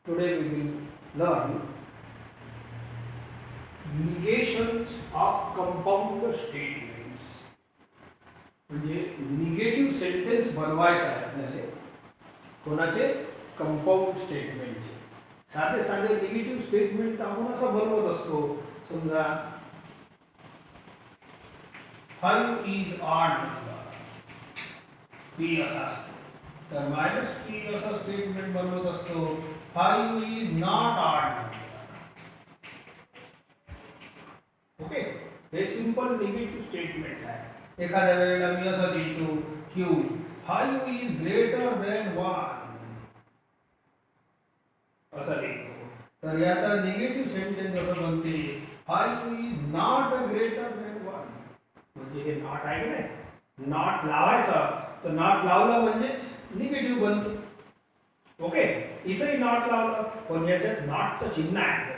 Today we will learn negations of compound statements. म्हणजे negative sentence बनवायचा आहे आपल्याला कोणाचे कंपाऊंड स्टेटमेंटचे. साधे साधे निगेटिव्ह स्टेटमेंट आपण असं बनवत असतो. समजा 5 इज ऑड नंबर p असा असतो तर -p असं स्टेटमेंट बनवत असतो. 5 is not odd number. Okay, हे सिंपल निगेटिव्ह स्टेटमेंट आहे. एखाद्या वेळेला मी असं लिहितो q 5 इज ग्रेटर दॅन 1 असं लिहितो तर याचा निगेटिव्ह सेंटेन्स असं बनते 5 इज नॉट ग्रेटर दॅन 1. म्हणजे हे नॉट आहे की नाही, नॉट लावायचा तर नॉट लावला म्हणजेच निगेटिव्ह बनते. ओके, इथेही नॉट लावलं पण याच्यात नॉटचं चिन्ह आहे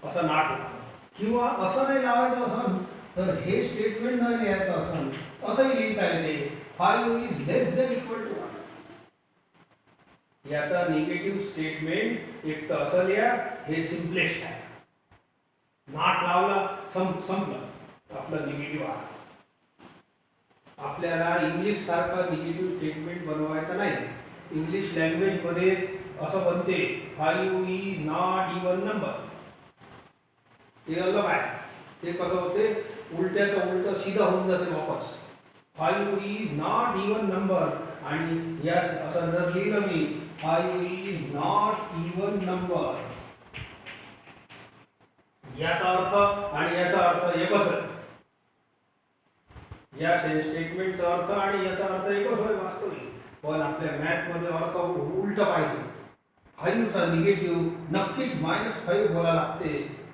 असं नॉट लावलं. किंवा असं नाही लावायचं असं तर हे स्टेटमेंट न लिहायचं असं असंही लिहिता येते 5 is less than equal to 1. याचा निगेटिव्ह स्टेटमेंट एक तर असं लिहा, हे सिम्पलेस्ट आहे. नॉट लावला संपलं आपलं निगेटिव्ह आहे. आपल्याला इंग्लिश सारखा निगेटिव्ह स्टेटमेंट बनवायचा नाही. इंग्लिश लँग्वेज मध्ये असं बनते 5 इज नॉट इवन नंबर. ते अलग आहे. ते कसं होते उलट्याचं उलट सीधा होऊन जाते वापस. 5 इज नॉट इवन नंबर आणि या असं जर लिहिलं मी 5 इज नॉट इवन नंबर याचा अर्थ आणि याचा अर्थ एकच आहे. या स्टेटमेंटचा अर्थ आणि याचा अर्थ एकच होय वास्तविक. पण आपल्या मॅथ मध्ये अर्थ उलट पाहिजे. 5 चा निगेटिव्ह नक्कीच -5 बोलायला लागते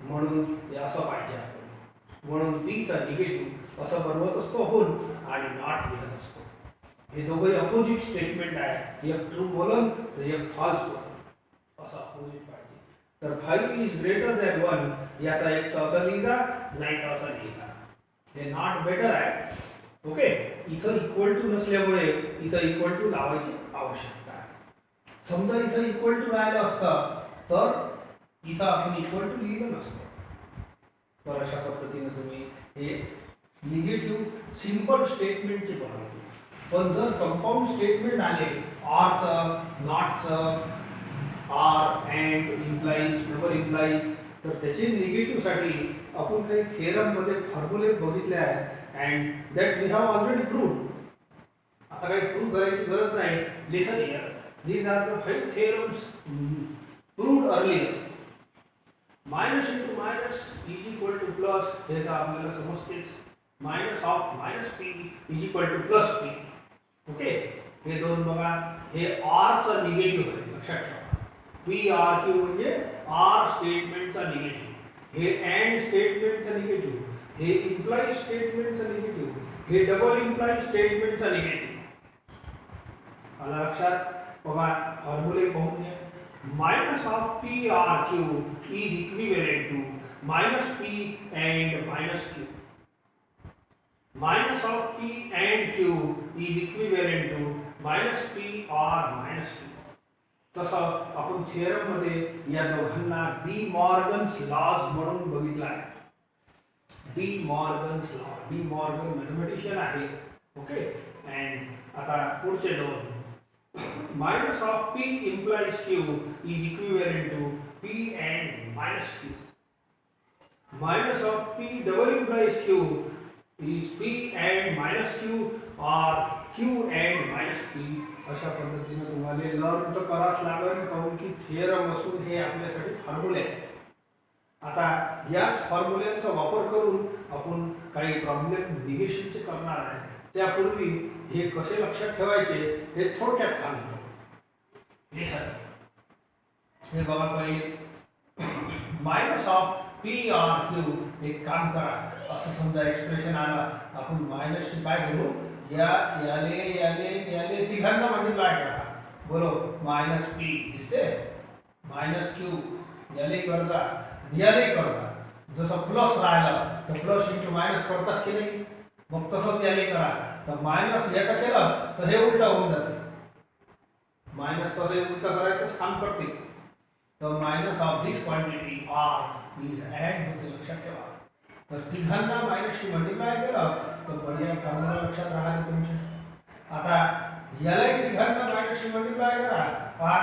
म्हणून हे असं पाहिजे आपण. म्हणून p चा निगेटिव्ह असं बनवत असतो आपण आणि नॉट लिहत असतो. हे दोघे अपोजिट स्टेटमेंट आहे. एक ट्रू बोलन तर एक फॉल्स बोलन असं अपोजिट पाहिजे. तर 5 इज ग्रेटर दॅन 1 याचा एक तर असं लिहिजा नाही तर असं लिहिजा. हे नॉट बेटर आहे. ओके, इथं इक्वल टू नसल्यामुळे इथं इक्वल टू लावायची आवश्यकता आहे. समजा इथं इक्वल टू राहिलं असतं तर इथं आपण इक्वल टू लिहिलं नसतं. तर अशा पद्धतीने तुम्ही हे निगेटिव्ह सिंपल स्टेटमेंटचे बनवले. पण जर कंपाऊंड स्टेटमेंट आले ऑरचं नॉटचं or and implies double implies तर त्याचे निगेटिव्ह साठी आपण काही थेरम मध्ये फॉर्म्युले बघितले आहेत and that we have already proved. आता काही प्रूव्ह करायची गरज नाही. Listen here, these are the 5 theorems proved earlier. Minus into minus is equal to plus हे तर आपल्याला समजतेच. Minus of minus P is equal to plus P. Okay, हे दोन बघा. हे आर चा निगेटिव्ह आहे लक्षात ठेवा. पी आर क्यू म्हणजे आर स्टेटमेंटचा निगेटिव्ह. हे अँड स्टेटमेंटचा निगेटिव्ह. हे इम्प्लाइड स्टेटमेंटचा निगेटिव्ह. हे डबल इम्प्लाइड स्टेटमेंटचा निगेटिव्ह. आला लक्षात. बघा फॉर्म्युले पाहून घ्या. Minus of P or Q is equivalent to minus p and minus q. Minus of p and q is equivalent to minus p or minus q. तसं आपण थिअरम मध्ये या दोघांना डी मॉर्गन्स लॉज म्हणून बघितला आहे. D Morgan's law. De Morgan mathematician आहे. Okay, and आता पुढचे दोन minus of p implies q is equivalent to p and minus q. Minus of p double implies q is p and minus q or q and minus p. अशा पद्धतीने तुम्हाला learn तर करावंच लागेल कारण की थिअरम असून हे आपल्यासाठी फॉर्म्युले आहे. आता याच फॉर्म्युल्यांचा वापर करून आपण काही प्रॉब्लेम निगेशनचे करणार आहे. त्यापूर्वी हे कसे लक्षात ठेवायचे हे थोडक्यात सांगतो. लिसन, हे बघा पहिले minus of P or Q. एक काम करा, असं समजा एक्सप्रेशन आला आपण मायनसची काय करू या याले याले याले तिघांना मल्टिप्लाय करा. बोलो माइनस पी दिसते माइनस क्यू याले करजा याले करजा. जसं प्लस राहिलं तर प्लस इंटू मायनस करताच की नाही. मग तसंच याले करा तर मायनस याचा केलं तर हे उलटा होऊन जाते. माइनस तसं उलटा करायचंच काम करते. तर minus of this quantity or is add होते, लक्षात ठेवा. तर तिघांना मायनसशी मल्टिप्लाय केलं तर पर्याय फॉर्म्युला लक्षात राहते तुमच्या. आता यालाही तिघांना मायनसशी मल्टिप्लाय करा,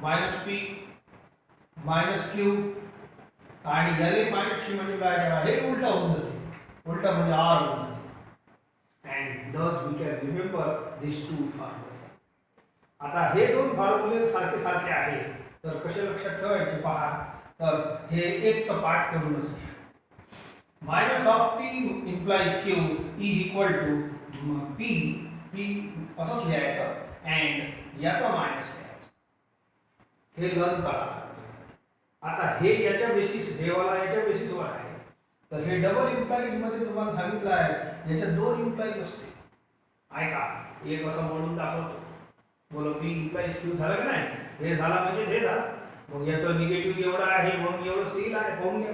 मायनस पी मायनस क्यू आणि याले मायनसशी मल्टिप्लाय करा, हे उलटा होऊन जाते. उलटा म्हणजे आर होऊन जाते. And thus we can remember these two formula. आता हे दोन फॉर्म्युले सारखे सारखे आहे तर कसे लक्षात ठेवायचे पहा. तर हे एक तर पाठ करूनच घ्या. Minus of P implies Q is equal to P P असंच लिहायचं अँड याचा मायनस लिहायचं. हे लर्न करा. आता हे याच्या बेसिस हेवाला याच्या बेसिसवर आहे. तर हे डबल इम्प्लाइज मध्ये तुम्हाला सांगितलं आहे याच्यात दोन इम्प्लाइज असते. ऐका, एक असं म्हणून दाखवतो. बोलो पी इम्प्लाइज क्यू झालं की नाही. हे झाला म्हणजे हे झालं. मग याचं निगेटिव्ह एवढं आहे म्हणून एवढं लिहिलं आहे, पाहून घ्या.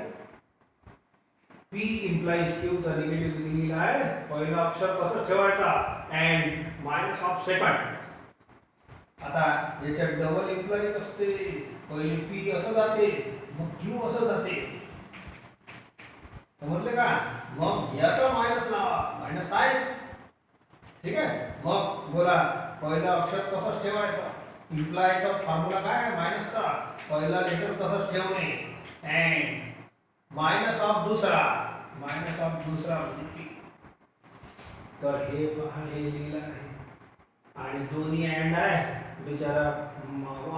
पी इम्प्लाइज क्यू चा निगेटिव्ह लिहिलं आहे. पहिला अक्षर तसंच ठेवायचा अँड मायनस ऑफ सेकंड. आता याच्यात डबल इम्प्लाइज असते. पहिले पी असं जाते मग क्यू असं जाते. समजले का. मग याचा मायनस लावा, मायनस आहे. ठीक आहे. मग बोला पहिला अक्षर तसंच ठेवायचा. इम्प्लायचा फॉर्म्युला काय मायनसचा, पहिला लेटर तसंच ठेवणे अँड मायनस ऑफ दुसरा म्हणजे पी. तर हे पहा हे लिहिलं आहे आणि दोन्ही अँड आहे. बिचारा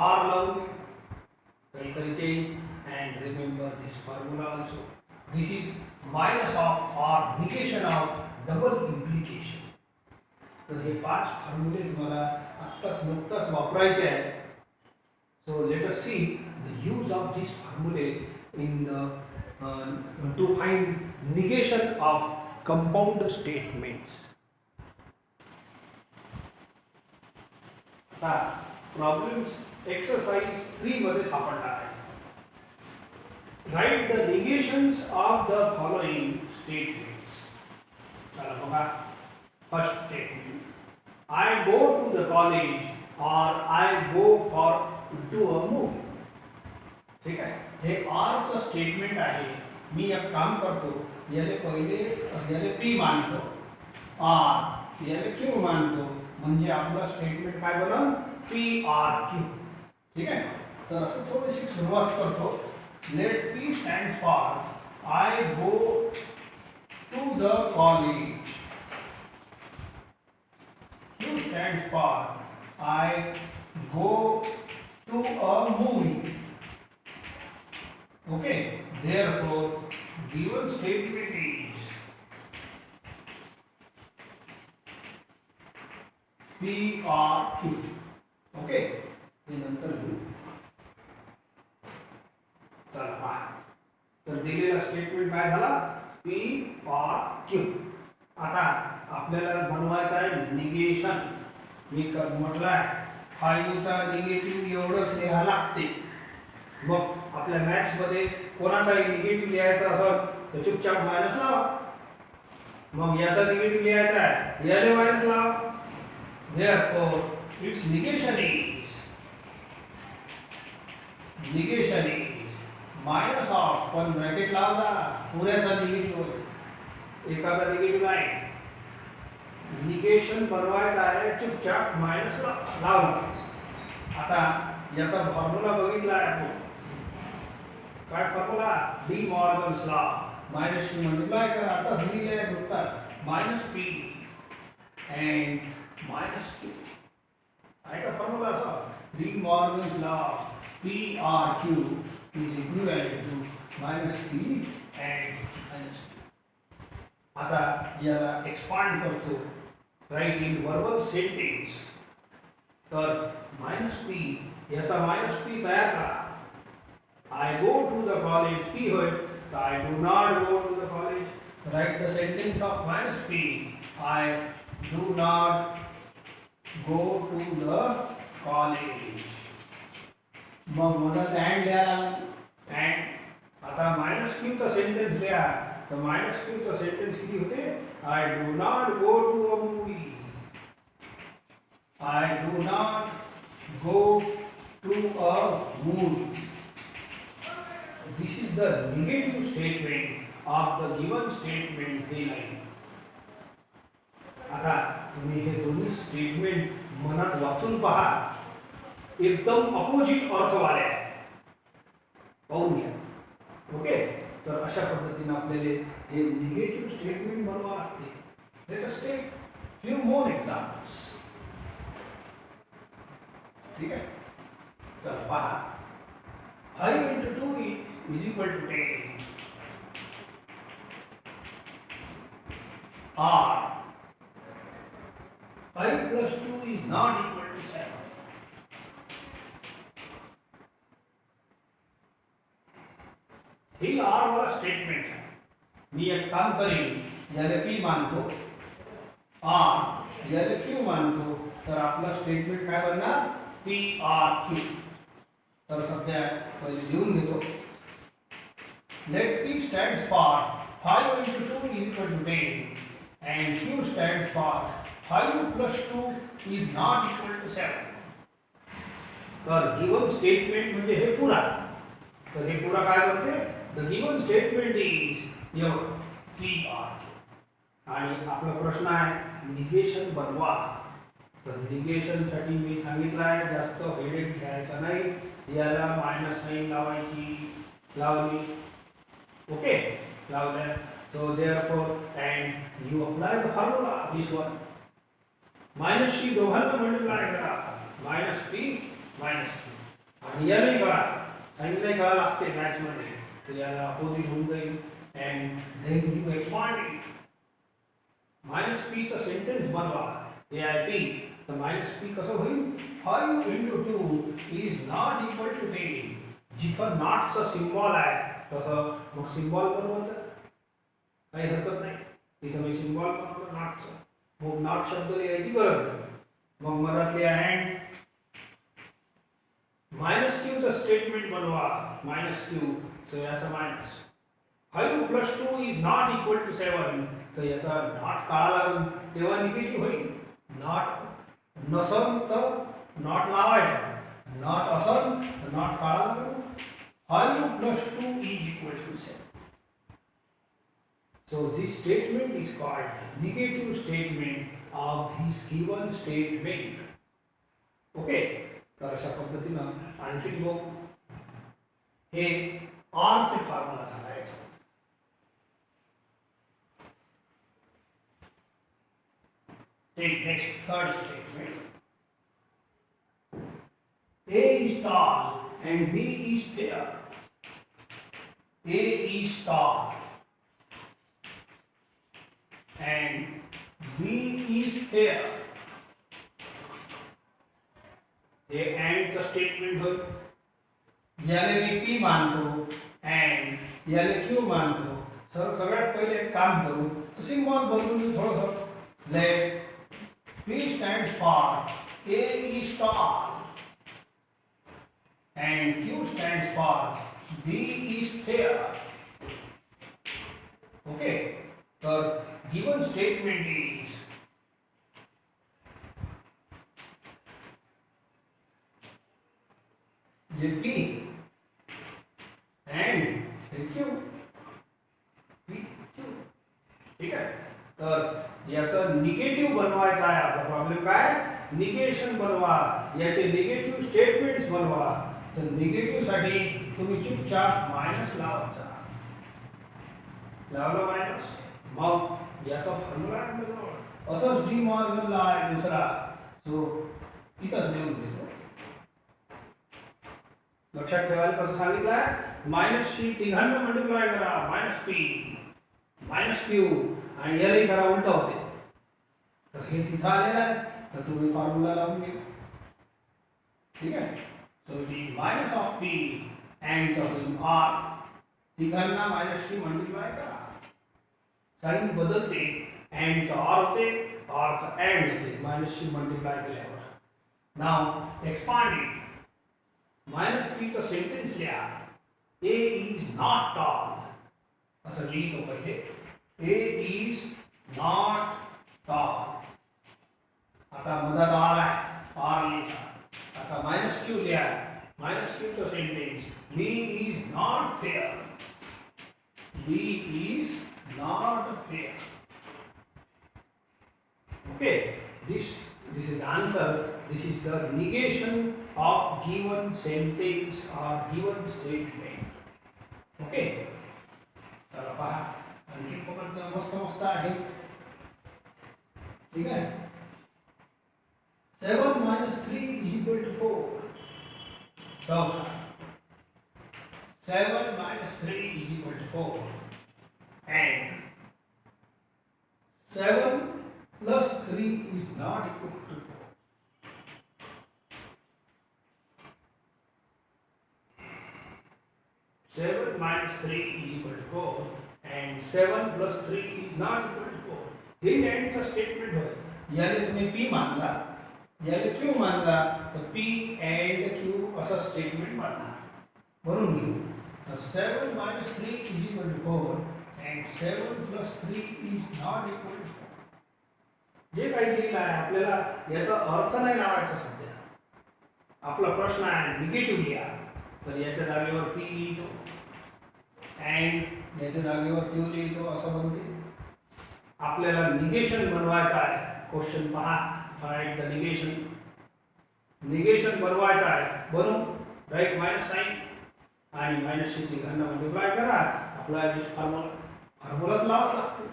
आर लावून काहीतरी change and remember this formula also. This is minus of or negation of double implication. तर हे 5 फॉर्म्युले तुम्हाला आत्ताच नुकताच वापरायचे आहेत. So let us see the use of this formulae in the to find negation of compound statements. आता problems exercise 3 मध्ये सापडला आहे. Write the negations of the following statements. चला बघा. First statement, I go to the college or I go to a movie. ठीक आहे. हे R चं स्टेटमेंट आहे. मी एक काम करतो, याले पहिले याले पी मानतो, आर याले क्यू मानतो, म्हणजे आपलं स्टेटमेंट काय बनलं पी आर क्यू. ठीक आहे. तर असं थोडीशी सुरुवात करतो. Let P stands for I go to the college. Q stands for I go to a movie. Okay. Therefore, given statement is P R Q. Okay. हे नंतर घेऊ. चला पहा. तर दिलेला स्टेटमेंट काय झाला P R Q. आता आपल्याला बनवायचं आहे निगेशन. मी म्हटलंय 5 चा निगेटिव्ह एवढंच लिहायला लागते. मग आपल्या मॅथ्स मध्ये कोणाचाही निगेटिव्ह लिहायचा असेल तर चुपचाप मायनस लावा. मग याचा निगेटिव्ह लिहायचा आहे याले मायनस लावा. Therefore its negation is minus of, पण ब्रॅकेट लावला पुऱ्याचा निगेटिव्ह, एकाचा निगेटिव्ह आहे. निगेशन बनवायचं आहे चुपचाप मायनस लावला. आता याचा फॉर्म्युला बघितला आहे आपण. काय फॉर्म्युला डी मॉर्गन्स लॉ. मायनस शी मल्टिप्लाय करा. आता लिहिलेलं आहे नुकताच minus P and minus Q. आहे का फॉर्म्युला असा De Morgan's law P or Q is equivalent to minus P and minus Q. आता याला एक्सपांड करतो. Write in verbal sentence. तर मायनस पी याचा मायनस पी तयार करा. I go to the college P होय तर I do not go to the college. Right the sentence of minus P. I do not go to the college. मग मला and लिहायला and. आता minus Q चा sentence लिहा. तर minus Q चा सेंटेन्स किती होते I do not go to a movie. I do not go to a movie. is the negative statement of the given statement हे लाईन. आता तुम्ही हे दोन्ही स्टेटमेंट मनात वाचून पहा, एकदम अपोजिट अर्थवाले आहे, पाहून घ्या. ओके, तर अशा पद्धतीने आपल्याला हे निगेटिव्ह स्टेटमेंट बनवावे लागते. Let us take few more examples. ठीक आहे, चला पहा. 5 into 2 is equal to 10. Or 5 plus 2 is not equal to 7. ही आर वाला स्टेटमेंट है. मी एक काम करेन, याला पी मानतो, आर याला क्यू मानतो, तर आपला स्टेटमेंट काय बनणार? P or Q. तर सध्या पहिले लिहून घेतो. Let P stands for 5 into 2 is equal to 10 and q stands for 5 plus 2 is not equal to 7. तर गिवन स्टेटमेंट म्हणजे हे पुरा. तर हे पुरा काय करते? द गिवन स्टेटमेंट इज एवढं पी आर. आणि आपला प्रश्न आहे निगेशन बनवा. तर निगेशन साठी मी सांगितलं आहे जास्त हेडेक घ्यायचा नाही, याला मायनस साइन लावली. ओके, लावलं. So therefore, and you apply the formula, this one. Minus c दोघांना मल्टिप्लाय करा, मायनस पी मायनस पी. आणि यालाही करा, साइनलाही करा लागते मॅथ्स मध्ये. तर याला अपोजिट होऊन जाईल. and then you expand it. Minus P चा सेंटेन्स बनवा. हे आहे पी, तर मायनस पी कसं होईल? 5 into 2 is not equal to 10. जिथं नॉटचा सिम्बॉल आहे तसं मग सिम्बॉल बनवायचा, काही हरकत नाही. इथं मी सिम्बॉल बनवलं नॉटचं, मग नॉट शब्द लिहायची गरज नाही. मग मधातली अँड मायनस क्यूचं स्टेटमेंट बनवा. मायनस क्यू, तर याचा minus. 5 plus 2 is not equal to 7. तर याचा नॉट काढा लागेल, तेव्हा निगेटिव्ह होईल. नॉट नसन तर नॉट लावायचा, नॉट असन तर नॉट काढा लागेल. 5 plus 2 is equal to 7. So this statement is called negative statement of this given statement. Okay, तर अशा पद्धतीनं आणखी लोक हे आर चे फॉर्म्युला सांगायचे. Take next third statement. A is tall and B is fair. A is tall and B is fair. हे and चा स्टेटमेंट होईल. याला मी P मानतो and याला Q मानतो. सर सगळ्यात पहिले एक काम करू, तर सिम्बॉल बदलून घेऊ थोडंसं. Let P stands for A is tall and Q stands for B is fair. Okay, so given statement is ये P and Q. P Q. ठीक आहे, तर याचं निगेटिव्ह बनवायचं आहे. आपला प्रॉब्लेम काय? निगेशन बनवा, याचे निगेटिव्ह स्टेटमेंट्स बनवा. तर निगेटिव्ह साठी तुम्ही चुपचाप मायनस लावायचा. लावलं मायनस, मग याचा फॉर्म्युला आहे असंच डी मॉर्गनला आहे दुसरा, जो इथंच लिहून देतो. लक्षात ठेवायला कसं सांगितलं आहे? मायनस सी तिघांना मल्टिप्लाय करा, मायनस पी मायनस क्यू, आणि यालाही करा उलट होते. तर हे तिथं आलेलं आहे, तर तुम्ही फॉर्म्युला लावून घ्या. ठीक आहे, so D minus of P and होईल आर. तिघांना मायनस सी मल्टिप्लाय करा, साइन बदलते, अँड चा आर होते, आर चा अँड होते मायनस सी मल्टिप्लाय केल्यावर. Now expand it. Minus P चा सेंटेन्स लिहा. ए इज नॉट टॉल असं लिहितो पहिले. A is not tall. आता मधात आर आहे, आर लिहा. आता मायनस क्यू लिहा. मायनस क्यू चा sentence B is not fair. D is not a pair. Okay, this is the answer. This is the negation of given sentence or given statement. Okay, चला पहा आणखी मस्त मस्त आहे. ठीक आहे. 7 minus 3 is equal to 4. चौथा 7 minus 3 is equal to 4 and 7 plus 3 is not equal to 4. 7 minus 3 is equal to 4 and 7 plus 3 is not equal to 4. हे एंडचा स्टेटमेंट होय. याले तुम्ही p मानला, याले q मानला, तर p and q असा स्टेटमेंट मानणार. म्हणून घेऊ. तर 7 minus 3 is equal to 4 and 7 plus 3 is not equal to 4. जे काही लिहिलं आहे आपल्याला याचा अर्थ नाही लावायचा सध्या. आपला प्रश्न आहे निगेटिव्ह लिहा, तर याच्या जागेवर p लिहितो and याच्या जागेवर q लिहितो असं बनते. आपल्याला निगेशन बनवायचं आहे. क्वेश्चन पहा, फाइंड द निगेशन. निगेशन बनवायचं आहे. बनवू राईट मायनस साइन आणि मायनस ची तिघांना मल्टिप्लाय करा. आपला फॉर्म्युलाच लावाच लागतो.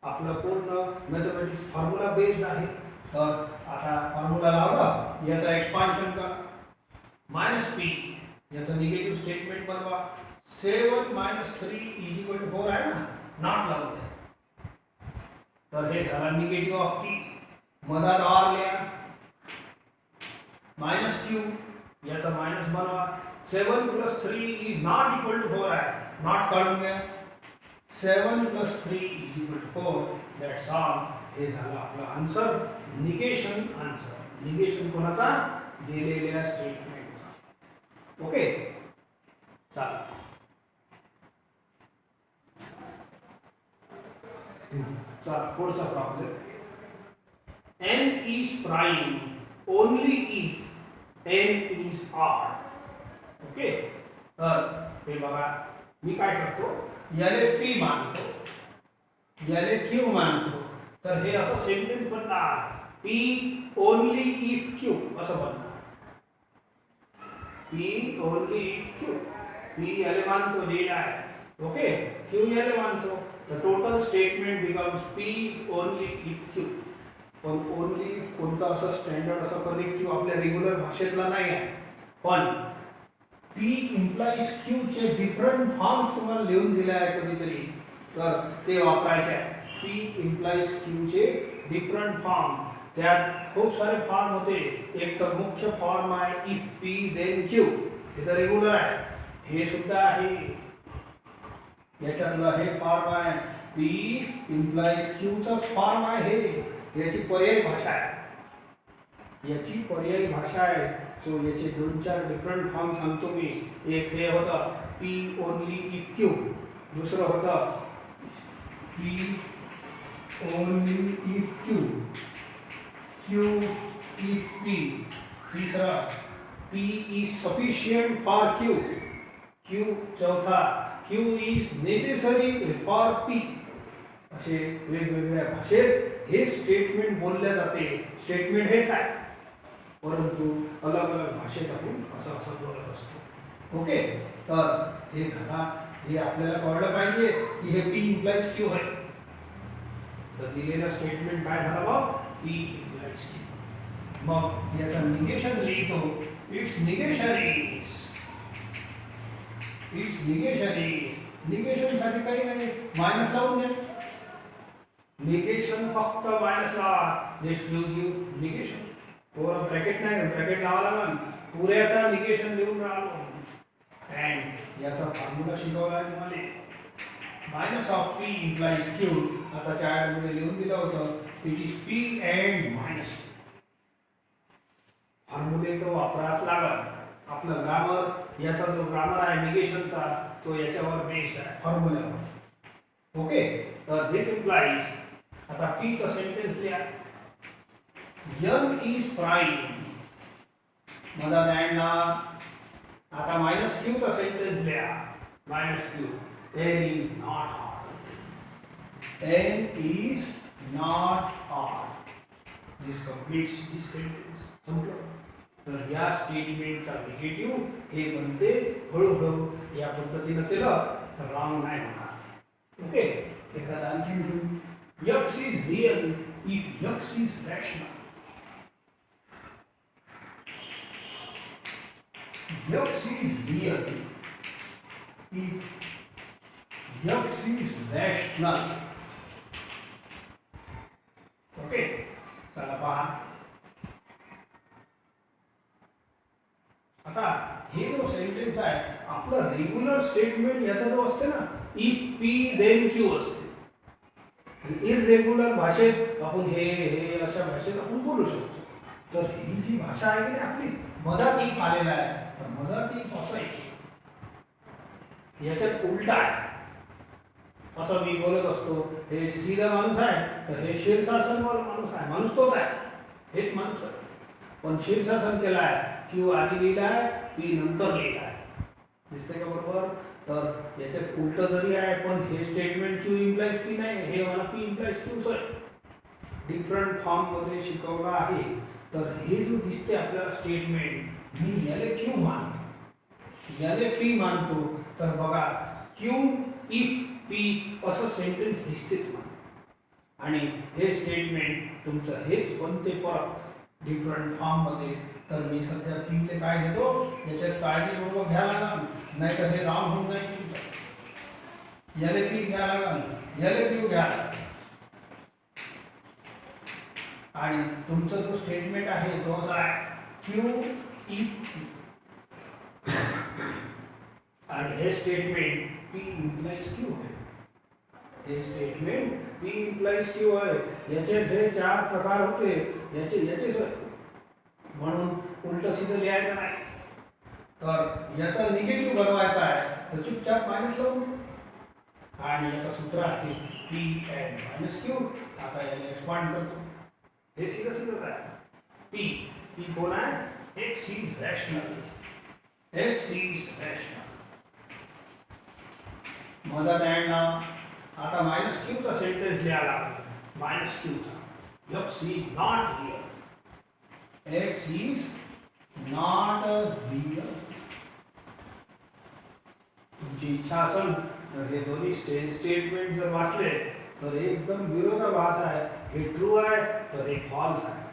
आपलं पूर्ण मॅथमॅटिक्स फॉर्म्युला बेस्ड आहे. तर आता फॉर्म्युला लावा, याचा एक्सपान्शन करा. मायनस p याचं निगेटिव्ह स्टेटमेंट बनवा. 7 minus 3 is equal to 4 आहे ना, नॉट लावू द्या. तर हे झाला निगेटिव्ह ऑफ p. मधात r लिहा. मायनस q याचा मायनस बनवा. 7 plus 3 is not equal to 4 आहे, नॉट काढून घ्या. 7 plus 3 is equal to 4. That's all. हे झालं आपला आन्सर. Negation answer. निगेशन कोणाचा? दिलेल्या स्टेटमेंटचा. ओके, चला पुढचा problem. n is prime only if n is odd. Okay, तर हे बघा, मी काय करतो, याले p मानतो, याले q मानतो. तर हे असं सेंटेन्स बनणार. p only if q असं बनणार. p only if q. p याले मानतो, लिहिला आहे. ओके, q याले मानतो. The total statement becomes p only if q. पण only कोणता असं स्टँडर्ड असं करेक्टिव्ह आपल्या रेग्युलर भाषेतला नाही आहे. पण p implies q चे डिफरंट फॉर्म्स तुम्हाला लिहून दिले आहे कधीतरी, तर ते वापरायचे आहे. p implies q चे डिफरंट फॉर्म. त्यात खूप सारे फॉर्म होते. एक तर मुख्य फॉर्म आहे if p then q. हे तर रेग्युलर आहे. हे सुद्धा आहे. याच्यातलं हे फॉर्म आहे. p implies q चा फॉर्म आहे. याची पर्यायी भाषा आहे. याची पर्यायी भाषा आहे. सो याचे दोन चार डिफरंट फॉर्म सांगतो मी. एक हे होतं p only if q. दुसरं होतं p only if q, q if p. तीसरा p is sufficient for q. q चौथा q is necessary for p. असे वेगवेगळ्या भाषेत हे स्टेटमेंट बोलले जाते. स्टेटमेंट हेच आहे, परंतु अलग अलग भाषेत आपण असं असं बोलत असतो. ओके, तर हे झाला. हे आपल्याला कळलं पाहिजे की हे p implies q आहे. तर दिलेलं स्टेटमेंट काय झालं मग? p implies q. मग याचा निगेशन लिहितो. It's negation is, it's negation is. Negation साठी काही नाही, मायनस लावून द्या. निगेशन फक्त मायनस लावा. दिस गिव्स यू निगेशन. वर ब्रॅकेट नाही, ब्रॅकेट लावा लागेल. पुऱ्याचा निगेशन लिहून राहिलो. अँड याचा फॉर्म्युला शिकवला आहे तुम्हाला. Minus of p implies q. आताच्या ॲडमध्ये लिहून दिलं होतं. It is p and minus. फॉर्म्युले तो वापराच लागल. आपलं ग्रामर, याचा जो ग्रामर आहे निगेशनचा, तो याच्यावर बेस्ड आहे, फॉर्म्युल्यावर. ओके, तर दिस इम्प्लाइज. आता p चा सेंटेन्स लिहा. n is prime. मधात अँड ना. आता मायनस q चा सेंटेन्स लिहा. Minus q. N is not odd. N is not odd. This completes this sentence. संपलं. तर या स्टेटमेंटचा निगेटिव्ह हे बनते हळूहळू या पद्धतीने केलं तर रॉंग नाही होणार. ओके, एखादा आणखी घेऊ. x is real if x is rational. x is real if x is rational. Okay, चला पहा. आता हे जो सेंटेन्स आहे आपलं रेग्युलर स्टेटमेंट याचा जो असते ना इफ पी देन क्यू असते. इरेग्युलर भाषेत आपण हे अशा भाषेत आपण बोलू शकतो. तर ही जी भाषा आहे की आपली मधात इफ आलेला आहे तर मधात इफ असं आहे याच्यात उलटा आहे. असं मी बोलत असतो हे सीधा माणूस आहे तर हे शीर्षासनवाला माणूस आहे. माणूस तोच आहे, हेच माणूस आहे पण शीर्षासन केला आहे. क्यू आधी लिहिला आहे, पी नंतर लिहिला आहे. दिसतंय का बरोबर. तर याच्यात उलट जरी आहे पण हे स्टेटमेंट क्यू इम्प्लाइज पी नाही, हे मला पी इम्प्लाइज क्यू आहे. डिफरंट फॉर्म मध्ये शिकवलं आहे. तर हे जो दिसते आपल्याला स्टेटमेंट मी याला क्यू मानतो, याला पी मानतो. तर बघा क्यू इफ पी असं सेंटेन्स दिसते तुम्हाला आणि हे स्टेटमेंट तुमचं हेच बनते परत डिफरंट फॉर्म मध्ये. तर मी सध्या पी ले काय घेतो याच्यात काळजीपूर्वक घ्यावं लागेल नाही तर हे रॉंग होऊन जाईल तुमचं. याला पी घ्यावं लागेल, याला क्यू घ्या आणि तुमचा जो स्टेटमेंट आहे तो असा आहे क्यू ई आणि हे स्टेटमेंट पी इम्प्लाइज क्यू आहे. हे स्टेटमेंट पी इम्प्लाइज क्यू आहे. याचे हे चार प्रकार होते याचे म्हणून उलट सीधं लिहायचं नाही. तर याचा निगेटिव्ह बनवायचा आहे तर चुपचाप मायनस लावून आणि याचा सूत्र आहे पी एन मायनस क्यू. आता याला एक्सपांड करतो. हे सीधं आहे. पी पी कोण आहे X is rational, X is rational. मधात ॲड नाव. आता मायनस क्यूचा सेंटेन्स लिहायला मायनस क्यूचा X is not real, X is not real. तुमची इच्छा असेल तर हे दोन्ही स्टेटमेंट जर वाचले तर एकदम विरोधाभास आहे. हे ट्रू आहे तर हे फॉल्स आहे.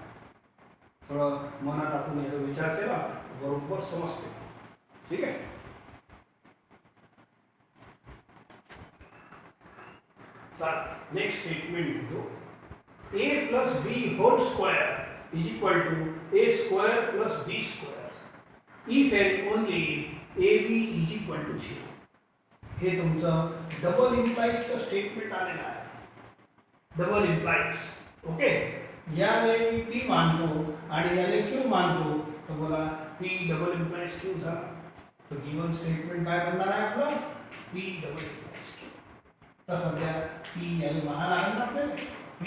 थोडं मनात आपण याचा विचार केला बरोबर समजते. ठीक आहे. नेक्स्ट स्टेटमेंट लिखो a plus b whole square is equal to a square plus b square if and only if ab is equal to 0. हे तुमचं डबल इम्प्लाइजचं स्टेटमेंट आलेलं आहे. Double implies. ओके, याला मी p मानतो आणि याला q मानतो तर बोला p डबल इम्प्लाइज q झाला. तर गिवन स्टेटमेंट काय बनणार आहे आपलं p डबल इम्प्लाइज q. तर सध्या p याला माना लागेल ना आपल्याला. p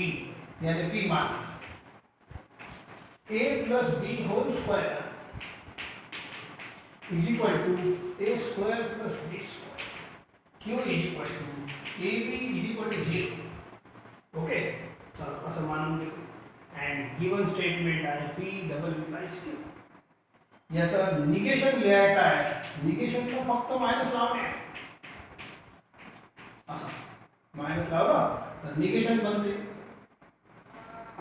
याला p मान a plus b whole square is equal to a square plus b square. q is equal to ab is equal to 0. Okay, चला असं मानून घेतो. अँड गिवन स्टेटमेंट आहे p डबल इम्प्लाइज q. याचं negation लिहायचं आहे. निगेशनला फक्त मायनस लावणे. असं मायनस लावला तर निगेशन बनते.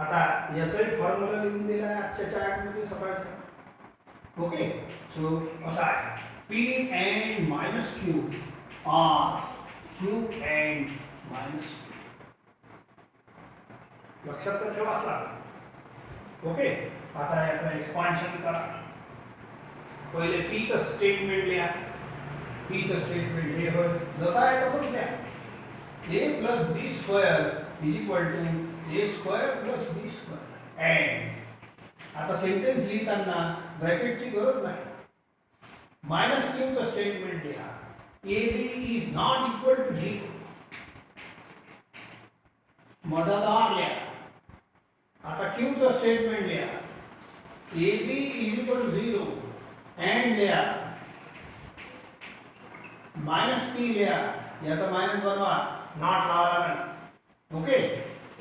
आता याचाही फॉर्म्युला लिहून दिला आहे आजच्या चार्टमध्ये सकाळचा. ओके, सो असा आहे P and minus Q or Q and minus. लक्षात तर ठेवाच लागेल. ओके, आता याचं एक्सपान्शन करा. पहिले पीचं स्टेटमेंट लिहा. पीचं स्टेटमेंट हे होय जसं आहे तसंच लिहा. a plus b square is equal to a square plus b square. and आता सेंटेन्स लिहिताना ब्रॅकेटची गरज नाही. मायनस क्यूचं स्टेटमेंट लिहा. ab is not equal to 0. मधात r लिहा. आता क्यूचं स्टेटमेंट लिहा. ab is equal to 0 and लिहा. मायनस p लिहा याचा मायनस बनवा, नॉट लावा लागेल. Okay,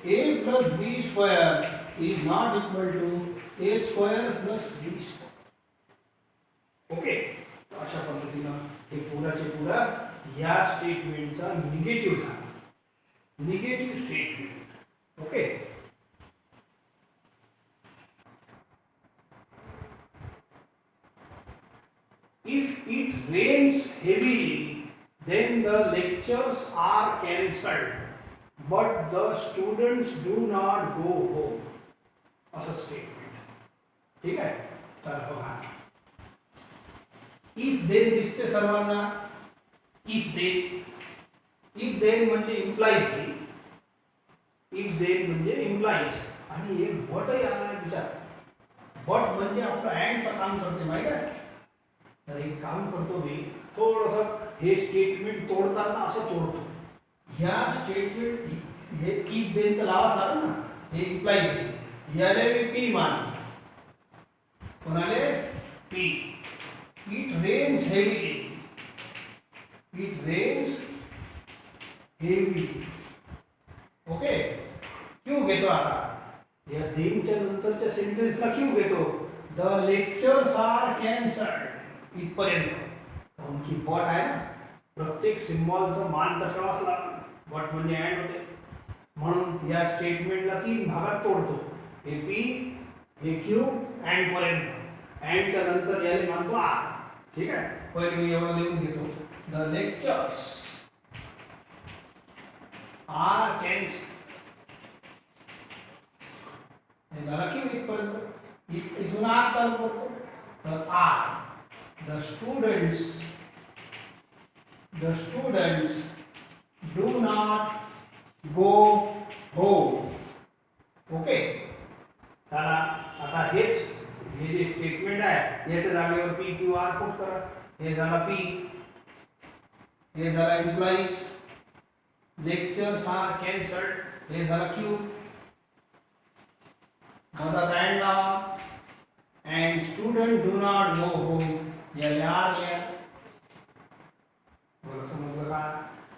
a plus B square is not equal to a square plus B square. Okay, अशा पद्धतीनं हे पुराचे पुरा या स्टेटमेंटचा निगेटिव्ह झाला, negative statement. Okay, if it rains heavily, then the lectures are cancelled, but the students do not go home. असं statement. ठीक आहे, तर बघा, इफ देन दिसते सर्वांना. इफ देन म्हणजे इम्प्लाइज नाही, इफ देन म्हणजे इम्प्लाइज, आणि एक बट याला विचार. बट म्हणजे आपलं अँडचं काम करते, माहिती आहे. तर एक काम करतो मी, थोडंसं हे स्टेटमेंट तोडताना असं तोडतो. ह्या स्टेटमेंट हे इफ देन तर लावा लागेल ना, हे इम्प्लाइज. याले पी मान, कोणाले P. It rains heavily, it rains heavily. Okay, Q घेतो आता, या देनच्या नंतरच्या सेंटेन्सला क्यू घेतो. द लेक्चर्स आर कॅन्सल्ड इथपर्यंत. कारण की बट आहे ना, प्रत्येक सिम्बॉलचं मान तर ठेवाच लागतं. बट म्हणजे अँड होते, म्हणून या स्टेटमेंटला 3 भागात तोडतो. हे पी, हे क्यू, अँड पर्यंत. अँडच्या नंतर याने मानतो आर. ठीक आहे, पहिले मी एवढं लिहून घेतो. The lectures are cancelled. हे झाला क्यू इथपर्यंत. इथून आर चालू करतो. तर or, the students do not go home. Okay, चला आता हेच, हे जे स्टेटमेंट आहे याच्या जागेवर पी क्यू आर पुट करा. हे झाला पी, हे झाला इम्प्लॉईज. लेक्चर्स आर कॅन्सल्ड, हे झाला क्यू. मधात अँड लावा, and student do not go home. याला आर लिहा. मला समजलं का?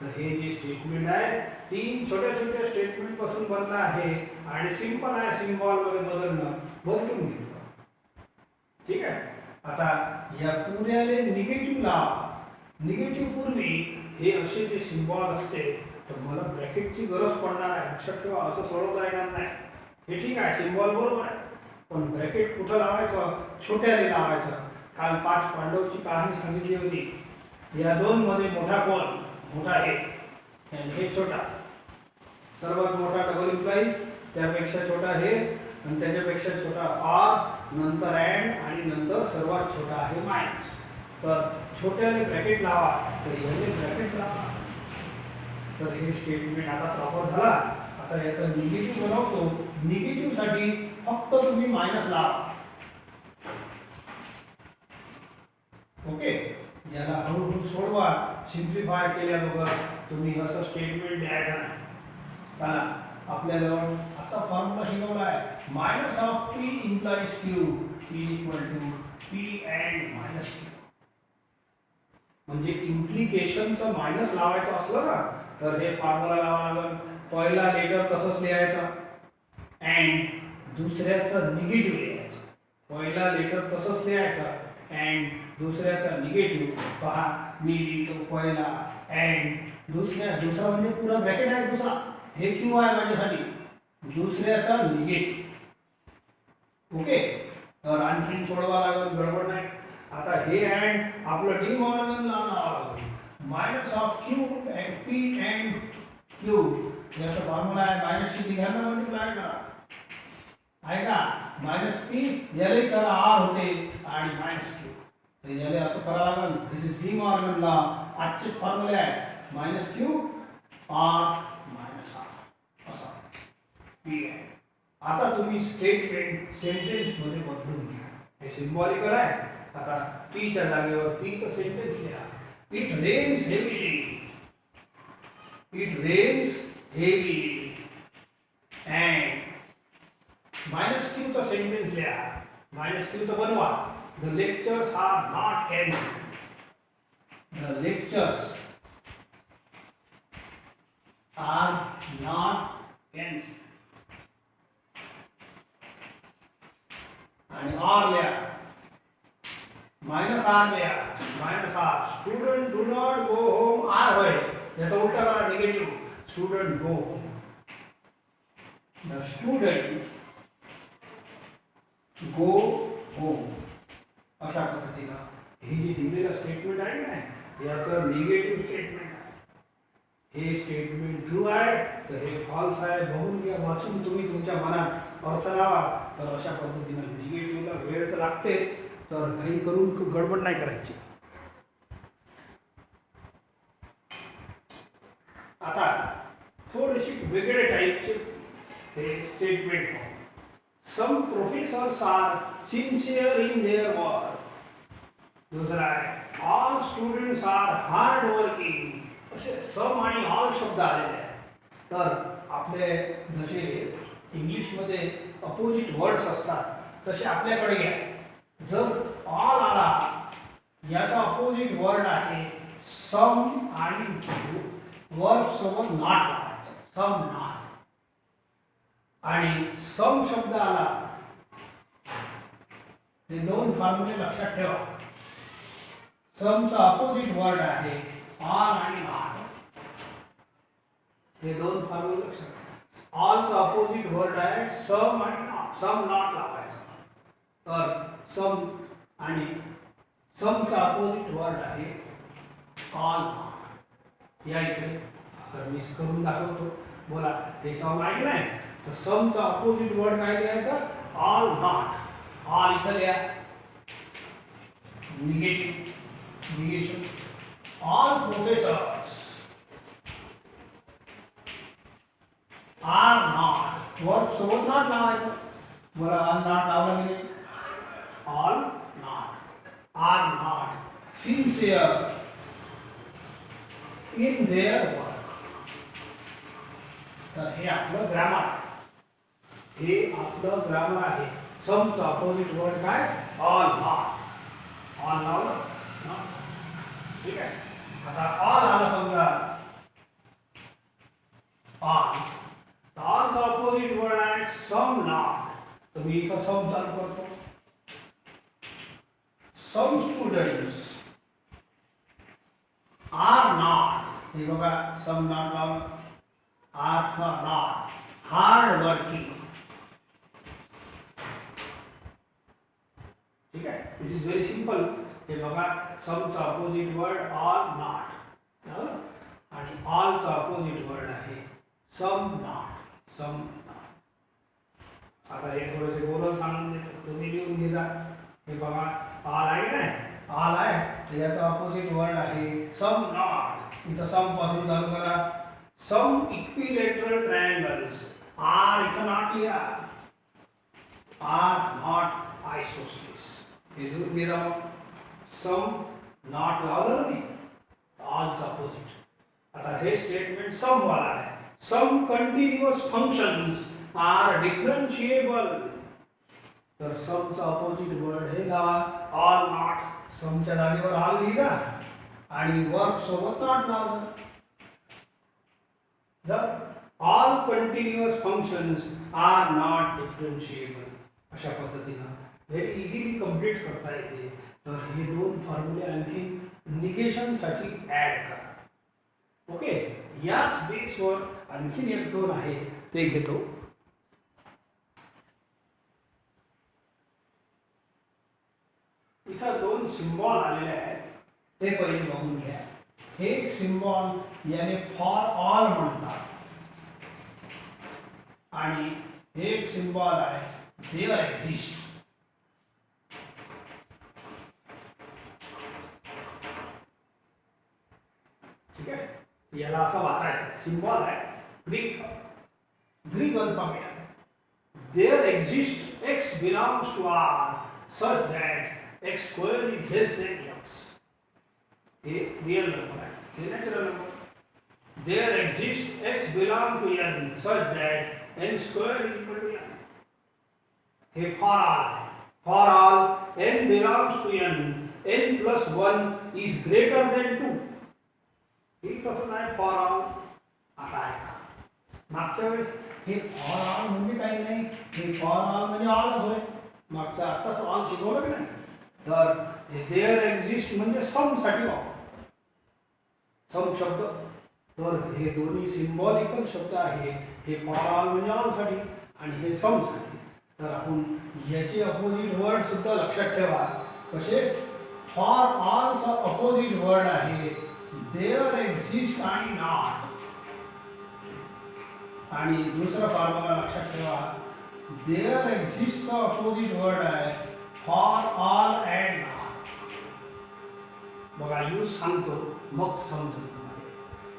तर हे जे स्टेटमेंट आहे 3 छोट्या छोट्या स्टेटमेंट पासून बनलं आहे, आणि सिंपल आहे सिम्बॉल मध्ये बदलून घेतलं. ठीक आहे, आता या पुऱ्याले निगेटिव्ह लावा. निगेटिव्ह पूर्वी हे असे जे सिम्बॉल असते, तर मला ब्रॅकेटची गरज पडणार आहे. लक्षात ठेवा, असं सोडवता येणार नाही. हे ठीक आहे, सिम्बॉल बरोबर आहे, पण ब्रॅकेट कुठं लावायचं? छोट्याने लावायचं. काल 5 पांडवची कहाणी सांगितली होती. या 2 मध्ये मोठा कोण? मोठा आहे, आणि हे छोटा. सर्वात मोठा डबल इम्प्लाइज, त्यापेक्षा छोटा हे, आणि त्याच्यापेक्षा छोटा आर, नंतर अँड, आणि नंतर सर्वात छोटा आहे मायनस. तर छोट्याने ब्रॅकेट लावा, तर याने ब्रॅकेट लावा. तर हे स्टेटमेंट आता प्रॉपर झाला. आता याचा निगेटिव्ह बनवतो. निगेटिव्ह साठी फक्त तुम्ही मायनस लावा. ओके, याला हळूहळू सोडवा. सिम्प्लिफाय केल्याबरोबर तुम्ही असं स्टेटमेंट द्यायचं नाही. चला, आपल्याजवळ आता फॉर्म्युला शिकवला आहे. Minus of P implies Q is equal to P and minus Q. म्हणजे इम्प्लिकेशनचं मायनस लावायचं असलं ना, तर हे फॉर्म्युला लावा लागेल. पहिला लेटर तसंच लिहायचा, अँड दुसऱ्याचं निगेटिव्ह लिहायचं. पहिला लेटर तसंच लिहायचा, अँड दुसऱ्याचा निगेटिव्ह. पहा, मी लिहितो पहिला अँड दुसरा म्हणजे पुरा ब्रॅकेट आहे दुसरा. हे क्यू आहे माझ्यासाठी, दुसऱ्याचा निगेटिव्ह. ओके, तर आणखीन सोडवा लागेल, गडबड नाही. आता हे अँड आपलं डी मॉर्गन लावणार. Minus of Q and P and Q. याचा फॉर्म्युला आहे मायनस ची घ्यायला मल्टिप्लाय करा. आहे का? मायनस पी याले करा आर होते, आणि मायनस क्यू. तर याले असं करा लागेल. This is De Morgan law. आजचेच फॉर्म्युले आहे. Minus Q or minus R असा पी आहे. आता तुम्ही स्टेटमेंट सेंटेन्स मध्ये बदलून घ्या. हे सिम्बॉलिकल आहे. आता पी च्या जागेवर पी चं सेंटेन्स लिहा. It rains heavily, it rains heavily, and minus Q चा सेंटेन्स लिहा. मायनस क्यू चं बनवा. The lectures are not cancelled, the lectures are not cancel आणि r लिहा माइनस r लिहा minus r student do not go home r होय याचा उलटा करा negative student go home the student go home अशा पद्धतीनं ही जी दिलेलं स्टेटमेंट आहे ना याचं निगेटिव्ह स्टेटमेंट आहे हे स्टेटमेंट ट्रू आहे तर हे फॉल्स आहे बघून घ्या वाचून तुम्ही तुमच्या मनात अर्थ लावा तर अशा पद्धतीनं निगेटिव्हला वेळ तर लागतेच तर काही करून गडबड नाही करायची आता थोडीशी वेगळे टाईपचे हे statement some professors are sincere in their work दुसरा आहे all students are hard working असे सम आणि ऑल शब्द आलेले आहेत तर आपले जसे इंग्लिशमध्ये अपोजिट वर्ड्स असतात तसे आपल्याकडे घ्या जर ऑल आला याचा अपोजिट वर्ड आहे सम आणि वर्ब सोबत नॉट लावायचं सम नॉट आणि सम शब्द आला हे दोन फॉर्म्युले लक्षात ठेवा समचा अपोजिट वर्ड आहे ऑल आणि नॉट हे दोन फॉर्म्युले लक्षात ऑलचा अपोजिट वर्ड आहे सम आणि नॉट सम नॉट लावायचा तर सम आणि समचा अपोजिट वर्ड आहे ऑल नॉट या इथे तर मी करून दाखवतो बोला हे सम आहे नाही तर समचा अपोजिट वर्ड काय लिहायचं ऑल नॉट ऑल इथं लिहा negative negation all professors are not verb सोबत नॉट लावायचं बोला ऑल नॉट लावलं की नाही all not are not sincere in their work तर हे आपलं ग्रामर हे आपलं ग्रामर आहे समचं अपोजिट वर्ड काय ऑल नॉट ऑल लावलं ठीक आहे आता ऑल आलं समजा ऑल ऑलचा अपोजिट वर्ड आहे सम नॉट तर मी इथं सम चालू करतो सम स्टुडंट्स आर नॉट हे बघा सम नॉट लावलं आर नॉट हार्ड वर्किंग ठीक आहे इट इज व्हेरी सिंपल हे बघा समचा अपोजिट वर्ड ऑल नॉट आणि ऑलचा अपोजिट वर्ड आहे सम नॉट सम नॉट आता हे थोडेसे बोलून सांगून देतो तुम्ही लिहून घ्या हे बघा ऑल आहे नाही ऑल आहे तर याचा अपोजिट वर्ड आहे सम नॉट इथं सम पासून चालू करा सम इक्विलॅटरल ट्रायंगल्स आर इथं नॉट लिहा आर नॉट आयसोसेलेस हे लिहून घ्या मग सम नॉट लावलं नाही ऑलचा अपोजिट आता हे स्टेटमेंट सम वाला आहे सम कंटिन्युअस फंक्शन्स आर डिफरन्शिएबल तर समचा अपोजिट वर्ड हे लावा ऑल नॉट समच्या जागेवर ऑल लिहिला आणि वर्ब सोबत नॉट लावलं जर all continuous functions are not differentiable अशा पद्धतीनं व्हेरी इझिली कंप्लीट करता येते तर हे दोन फॉर्म्युले आणखी निगेशनसाठी ॲड करा ओके याच बेसवर आणखीन एक दोन आहे ते घेतो इथं दोन सिम्बॉल आलेले आहेत ते पहिले बघून घ्या हे सिम्बॉल याने फॉर ऑल म्हणतात आणि हे एक सिम्बॉल आहे देअर एक्झिस्ट ठीक आहे याला असं वाचायचं सिम्बॉल आहे ग्रीक अल्फाबेट आहे there exist X belongs to R such that x square is less than x. A real number है, a natural number. There exists x belong to n such that n square is equal to n. हे for all n belongs to n, n plus 1 is greater than 2. हे तसंच आहे for all आता आहे मागच्या वेळेस हे फॉर ऑल म्हणजे काही नाही, हे फॉर ऑल म्हणजे ऑलच होय. मागच्या आताच ऑल शिकवलं की नाही. तर देअर एक्झिस्ट म्हणजे सम साठी वापर, सम शब्द. तर हे दोन्ही सिम्बॉलिकल शब्द आहे. हे फॉर ऑल म्हणजे ऑल साठी आणि हे सम साठी. तर आपण याचे अपोजिट वर्ड सुद्धा लक्षात ठेवा. कसे? फॉर ऑलचा अपोजिट वर्ड आहे देअर एक्झिस्ट आणि नॉट. आणि दुसरा फॉर्म्युला लक्षात ठेवा, देअर एक्झिस्टचा अपोजिट वर्ड आहे फॉर ऑल अँड नॉट. बघा यूज सांगतो मग समजेल तुम्हाला.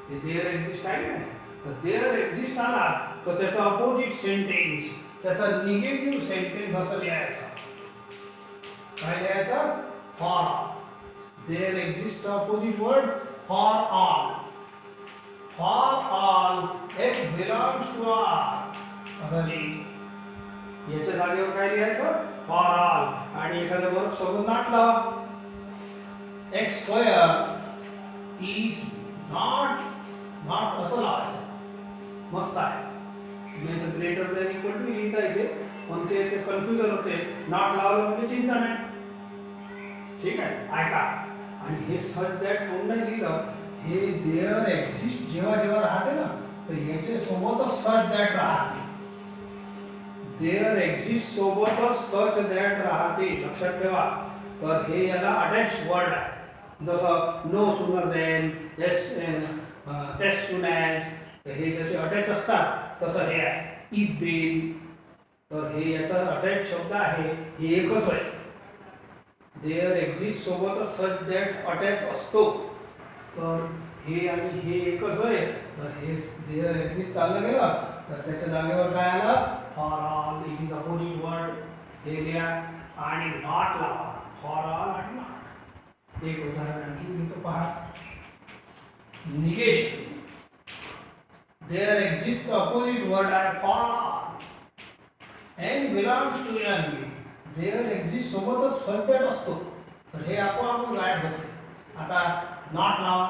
हे देअर एक्झिस्ट आहे ना, तर देअर एक्झिस्ट आला तर त्याचा अपोजिट सेंटेन्स, त्याचा निगेटिव्ह सेंटेन्स असं लिहायचा. काय लिहायचा? For all. देअर एक्झिस्टचा opposite word for all. For all x belongs to R. याच्या जागेवर काय लिहायचं? For all. आणि एखाद्या वर्ब सोबत नॉट लावा. x square is not असं लावायचं. मस्त आहे. नाही तर ग्रेटर दॅन इक्वल टू लिहिता येते, पण ते कन्फ्युजन होते. नॉट लावलं म्हणजे चिंता नाही. ठीक आहे, ऐका. आणि हे सच दॅट कोण नाही लिहिलं, हे देअर एक्झिस्ट जेव्हा जेव्हा राहते ना, तर याच्या सोबतच सच दॅट राहते. देअर एक्झिस्ट सोबतच सच दॅट राहते, लक्षात ठेवा. तर हे याला अटॅच वर्ड आहे. जसं no sooner than, as soon as, हे जसे अटॅच असतात तसं हे आहे इफ देन. तर हे याचा अटॅच शब्द आहे. हे एकच आहे. देअर एक्झिस्ट सोबतच सच दॅट अटॅच असतो. तर हे आणि हे एकच होय. तर हे देअर एक्झिस्ट चाललं गेलं तर त्याच्या जागेवर काय आलं? For all. It is opposite word. हे लिहा आणि नॉट लावा. फॉर ऑल आणि नॉट. एक उदाहरण आणखी घेतो पहा. Negation. There exist opposite word आहे for all. N belongs to N. There exist सोबतच सच दॅट असतो. तर हे आपोआप गायब होते. आता नॉट लावा.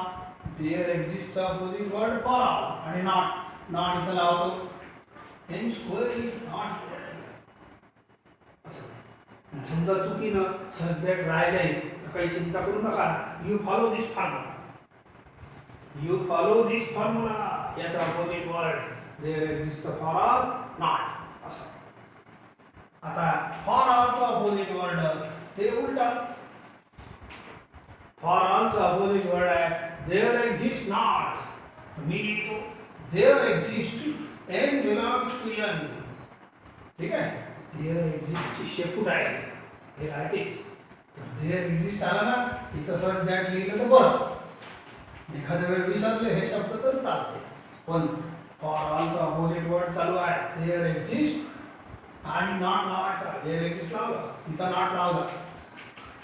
देअर एक्झिस्टचा अपोजिट वर्ड फॉर ऑल आणि नॉट. नॉट इथं लावतो. N square is not equal असं. समजा चुकीनं सच दॅट राहिलंय तर काही चिंता करू नका. You follow this formula. You follow this formula. याचा अपोजिट वर्ड देअर एक्झिस्टचा फॉर ऑल नॉट असं. आता फॉर ऑलचा अपोजिट वर्ड ते उलटा. फॉर ऑलचा अपोजिट वर्ड आहे देअर एक्झिस्ट नॉट. मी लिहितो there exist N belongs to N. ठीक आहे. देअर एक्झिस्टची शेपूट आहे, हे राहतेच. देअर एक्झिस्ट आला ना, इथं सच दॅट लिहिलं तर बरं. एखाद्या वेळ विसरले हे शब्द तर चालते. पण फॉर ऑलचा अपोजिट वर्ड चालू आहे देअर एक्झिस्ट आणि नॉट लावायचा. देअर एक्झिस्ट लावलं, इथं नॉट लावला.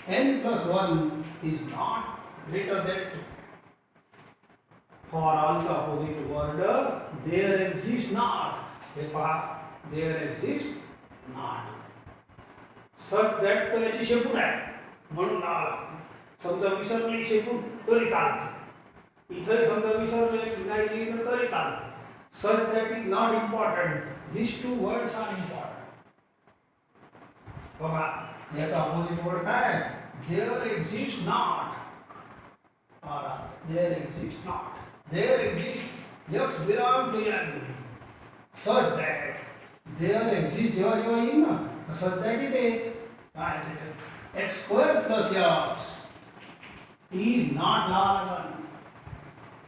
n plus 1 is not greater than 2. For also opposite word there exists not. हे पहा, there exists not. such that तर याची शेपूट आहे म्हणून लावा लागते. समजा विसरली शेपूट तरी चालते. इथे समजा विसरले नाही लिहिलं तरी चालते. such that is not important. These two words are important. बघा याचा अपोजिट वर्ड काय? There exist not. There exist not. There exist X belong to N. Such that. There exist जेव्हा जेव्हा येईल ना तर सच दॅट इथेच काय त्याच्यात X square plus X is not larger.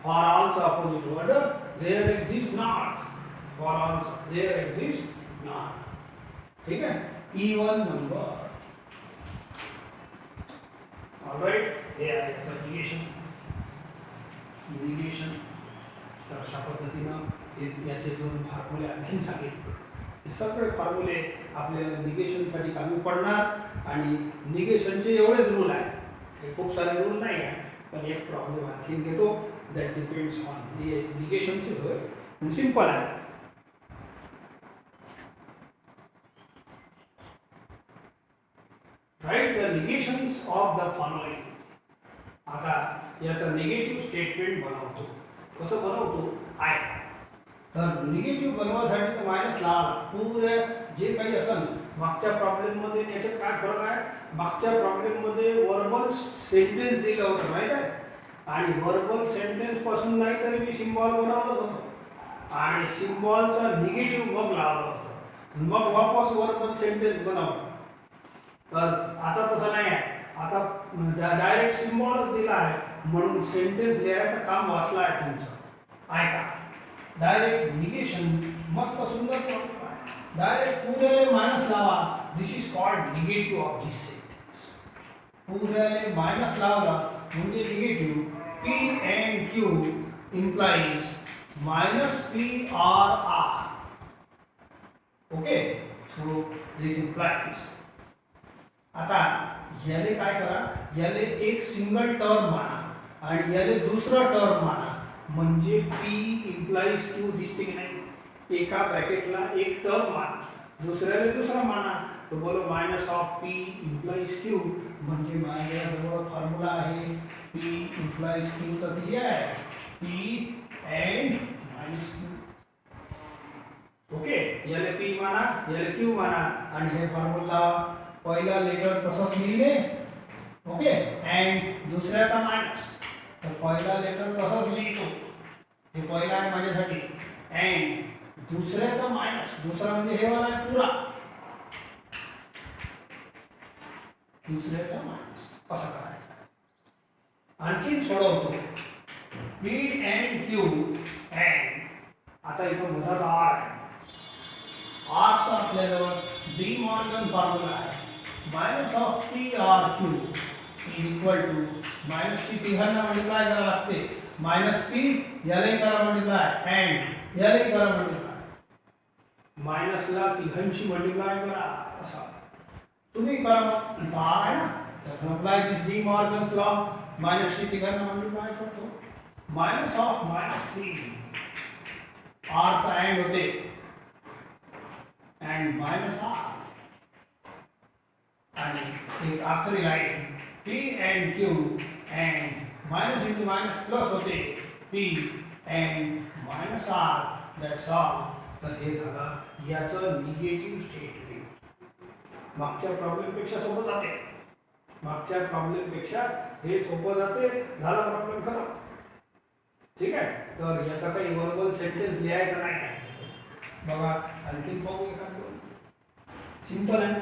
For ऑलचा opposite word there exist not. For ऑलचा देअर एक्झिस्ट नॉट. ठीक आहे. Even number. ऑलराइट. हे आहे याचं निगेशन. निगेशन. तर अशा पद्धतीनं हे याचे दोन फॉर्म्युले आणखीन सांगितले. हे सगळे फॉर्म्युले आपल्याला निगेशनसाठी कामी पडणार. आणि निगेशनचे एवढेच रूल आहे. हे खूप सारे रूल नाही आहे, पण एक प्रॉब्लेम आणखीन घेतो. दॅट डिपेंड्स ऑन निगेशनचेच होय. सिंपल आहे. Write the negations of the following. आता याचा निगेटिव्ह स्टेटमेंट बनवतो. कसं बनवतो? ऐका. तर निगेटिव्ह बनवासाठी तर मायनस लावा. पुऱ्या जे काही असेल मागच्या प्रॉब्लेममध्ये याच्यात काय फरक आहे. मागच्या प्रॉब्लेममध्ये वर्बल सेंटेन्स दिलं होतं माहीत आहे, आणि वर्बल सेंटेन्स पासून नाही तरी मी सिम्बॉल बनवलंच होतं आणि सिम्बॉलचा निगेटिव्ह मग लावलं होतं, मग वापस वर्बल सेंटेन्स बनवलं. तर आता तसं नाही आहे. आता डायरेक्ट सिम्बॉलच दिला आहे म्हणून सेंटेन्स लिहायचं काम वाचलं आहे तुमचं. ऐका, डायरेक्ट निगेशन मस्त सुंदर प्रॉब्लेम आहे. डायरेक्ट पुऱ्याले मायनस लावा. This is called negative of this sentence. पुऱ्याले मायनस लावला म्हणजे negative. P and Q implies minus p or r. Okay, so this implies. आता याले काय करा, याले एक सिंगल टर्म माना आणि याले दुसरा टर्म माना, म्हणजे p implies q दिसते की नाही. एका ब्रॅकेटला एक टर्म माना, दुसऱ्याला दुसरा माना. तो बोलो minus of p implies q, म्हणजे माझ्याजवळ फॉर्म्युला आहे p implies q चा किती आहे, p and minus q. Okay, याले p माना, याले q माना आणि हे फॉर्म्युला पहिला लेटर तसंच लिहिले. ओके, अँड दुसऱ्याचा मायनस. तर पहिला लेटर तसंच लिहितो, हे पहिला आहे माझ्यासाठी, अँड दुसऱ्याचा मायनस. दुसरा म्हणजे हे वाला आहे पुरा, दुसऱ्याचा मायनस. असं करायचं. आणखीन सोडवतो. p and q and आता इथं मधात r आहे. r चा आपल्याजवळ डी मॉर्गन फॉर्म्युला आहे. Minus of p r q is equal to minus ची तिघांना मल्टिप्लाय करावं लागते. मायनस p यालाही करा मल्टिप्लाय अँड यालाही करा मल्टिप्लाय. मायनसला तिघांशी मल्टिप्लाय करा असा तुम्ही करा. इथं r आहे ना, तर अप्लाय दिस डी मॉर्गन्स लॉ. मायनस ची तिघांना मल्टिप्लाय करतो. Minus of minus p r चा अँड होते अँड मायनस r आणि एक आखरी line p and q and minus into minus plus होते p and minus r. That's all. तर हे झालं याचं निगेटिव्ह स्टेटमेंट. मागच्या प्रॉब्लेम पेक्षा सोपं जाते, मागच्या प्रॉब्लेम पेक्षा हे सोपं जाते. झाला प्रॉब्लेम खतम. ठीक आहे, तर याचा काही वर्बल सेंटेन्स लिहायचा नाही आहे. बघा आणखीन पाहू एखादं. सिंपल आहे.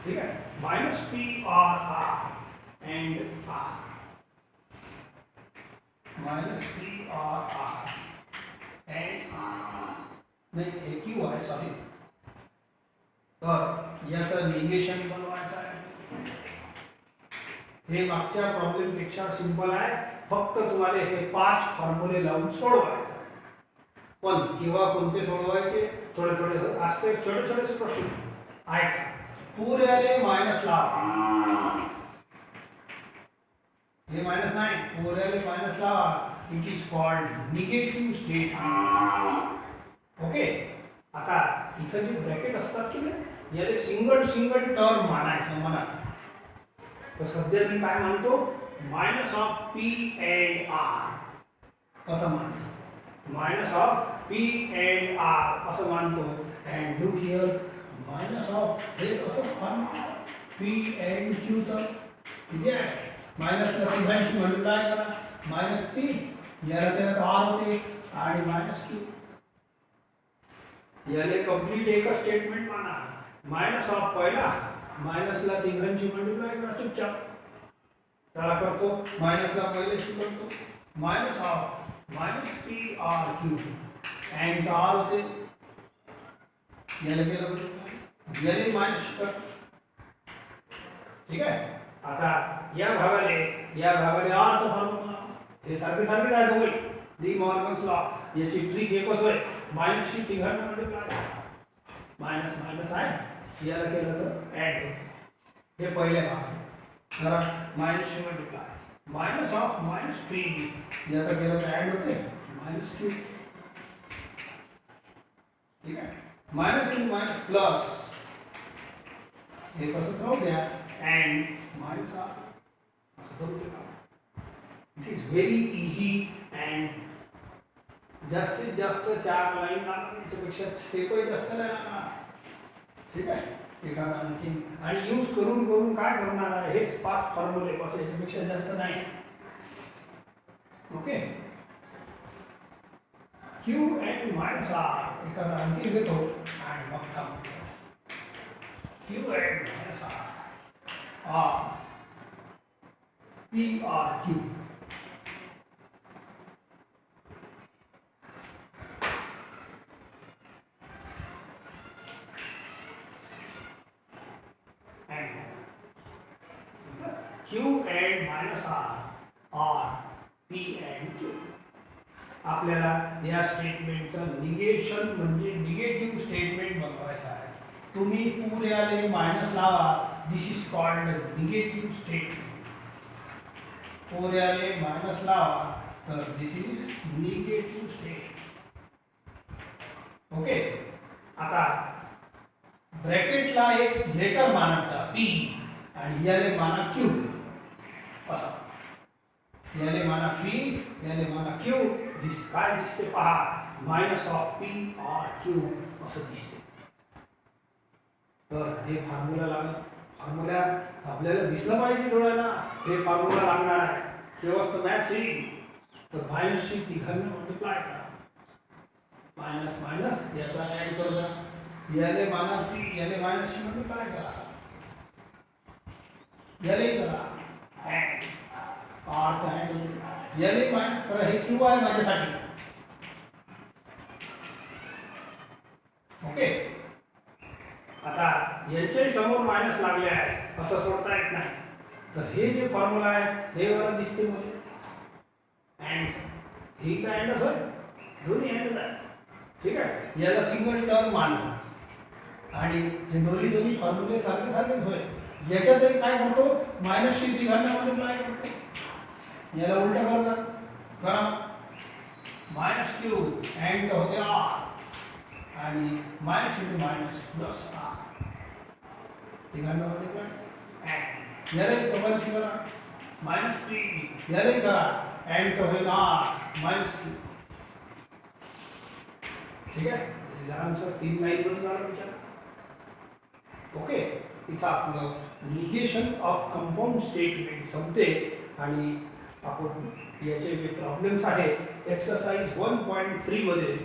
ठीक है, माइनस पी और or and or, minus P और आर एंड आर नहीं हे क्यू आहे, सॉरी. तर याचं निगेशन बनवायचं आहे. हे मागच्या प्रॉब्लेम पेक्षा सिंपल आहे. फक्त तुम्हाला हे 5 फॉर्म्युले लावून सोडवायचं. पण केव्हा कोणते सोडवायचे, थोडे थोडे असते छोटे छोटे प्रश्न. ऐका, पुऱ्याले मायनस लावा. हे मायनस नाही, पुऱ्याले मायनस लावा. It is called negative statement. Okay, आता इथं जे ब्रॅकेट असतात की नाही, याले सिंगल सिंगल टर्म मानायचं म्हणा. तर सध्या मी काय म्हणतो, minus of P and or असं मानतो. Minus of P and or असं मानतो. And look here, minus of हे असं फॉर्म p and q तर किती आहे, मायनसला तिघांशी मल्टिप्लाय करा. मायनस p याला त्याला r होते आणि मायनस q. याले कंप्लीट एकच स्टेटमेंट माना. मायनस ऑफ पहिला, मायनसला तिघांशी मल्टिप्लाय करा चुपचाप. चला करतो. मायनसला पहिल्याशी करतो. Minus of minus p r q and r होते, याला केलं याले माइनस कर. ठीक आहे, आता या भागाने r चा फॉर्म्युला हे सारखे सारखे आहे दोघे. डी मॉर्गन्स लॉ याची ट्रिक एकच होय, माइनस ची तिघांना मल्टिप्लाय. माइनस माइनस आहे, याला केलं तर ऍड होते. हे पहिले भाग जरा माइनस ची multiply. Minus of minus p याचा केलं तर ऍड होते माइनस q. ठीक आहे, माइनस इंटू माइनस प्लस हे कसं राहू द्या अँड माइनस आर असं होते का. It is very easy and जास्तीत जास्त 4 लाईन याच्यापेक्षा स्टेपही जास्त नाही लागणार. ठीक आहे, एखादा आणखी आणि यूज करून करून काय करणार आहे, हेच 5 फॉर्म्युले बस, याच्यापेक्षा जास्त नाही. Okay, Q and minus or एखादा आणखी घेतो आणि मग थांबतो. Q and minus or or P or Q. Q and minus R R P and Q. आपल्याला या स्टेटमेंटचं निगेशन म्हणजे निगेटिव्ह स्टेटमेंट बनवायचं आहे. तुम्ही पुऱ्याले मायनस लावा, this is called negative statement. पुऱ्याले मायनस लावा तर this is negative statement. Okay, आता ब्रॅकेटला एक लेटर मानायचा P आणि याले माना Q असा. याले माना P, याले माना Q. काय दिसते पहा, minus of P or Q असं दिसते. तर हे फॉर्म्युला लागेल. फॉर्म्युला आपल्याला दिसलं पाहिजे डोळ्याला, हे फॉर्म्युला लागणार आहे, तेव्हाच तर मॅथ्स येईल. तर मायनसशी तिघांना मल्टिप्लाय करा. मायनस मायनस याचा ॲड करूया. याले माना P, याले मायनसशी मल्टिप्लाय करा. याले करा ॲड आरचा ॲड याले मायनस करा. हे क्यू आहे माझ्यासाठी. ओके, आता याच्या समोर मायनस लागले आहे असं सोडता येत नाही. तर हे जे फॉर्म्युला आहे हे वर दिसते मला अँड. ही तर अँडच होय, दोन्ही अँडच आहे. ठीक आहे, याला सिंगल टर्म मानला आणि हे दोन्ही फॉर्म्युले सारखे सारखेच होय. याच्यातही काय करतो, मायनसशी तिघांना मल्टिप्लाय करतो. याला उलट करता करा. मायनस क्यू अँडचं होते आर आणि minus into minus plus or. तिघांना मल्टिप्लाय अँड याला कमालशी करा. मायनस पी याला करा अँडचं होईल आर मायनस क्यू. ठीक आहे, आन्सर 3 लाईनवर झाला विचार. ओके, इथं आपलं निगेशन ऑफ कंपाऊंड स्टेटमेंट संपते आणि आपण याचे जे प्रॉब्लेम्स आहे एक्सरसाइज 1.3 मध्ये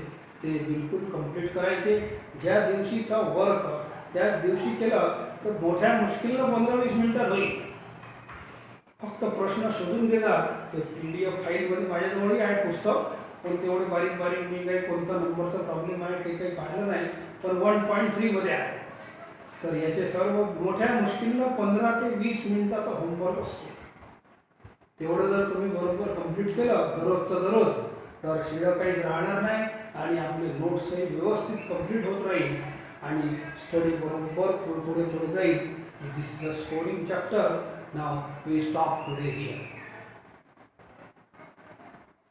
ते बिलकुल कंप्लीट करायचे. ज्या दिवशीचा वर्क त्याच दिवशी केलं तर मोठ्या मुश्किलनं 15-20 मिनिटात होईल. फक्त प्रश्न शोधून घ्या. ते PDF फाईलमध्ये माझ्याजवळही आहे पुस्तक, पण तेवढे बारीक बारीक मी काही कोणता नंबरचा प्रॉब्लेम आहे ते काही पाहिलं नाही, पण 1.3 मध्ये आहे. तर याचे सर्व मोठ्या मुश्किलनं 15 ते 20 मिनिटाचा होमवर्क असतो. तेवढं जर तुम्ही बरोबर कंप्लीट केलं दररोजचं दररोज तर शिळं काहीच राहणार नाही आणि आपले नोट्सही व्यवस्थित कंप्लीट होत राहील आणि स्टडी बरोबर पुढे पुढे जाईल. This is a scoring chapter. Now we stop today here.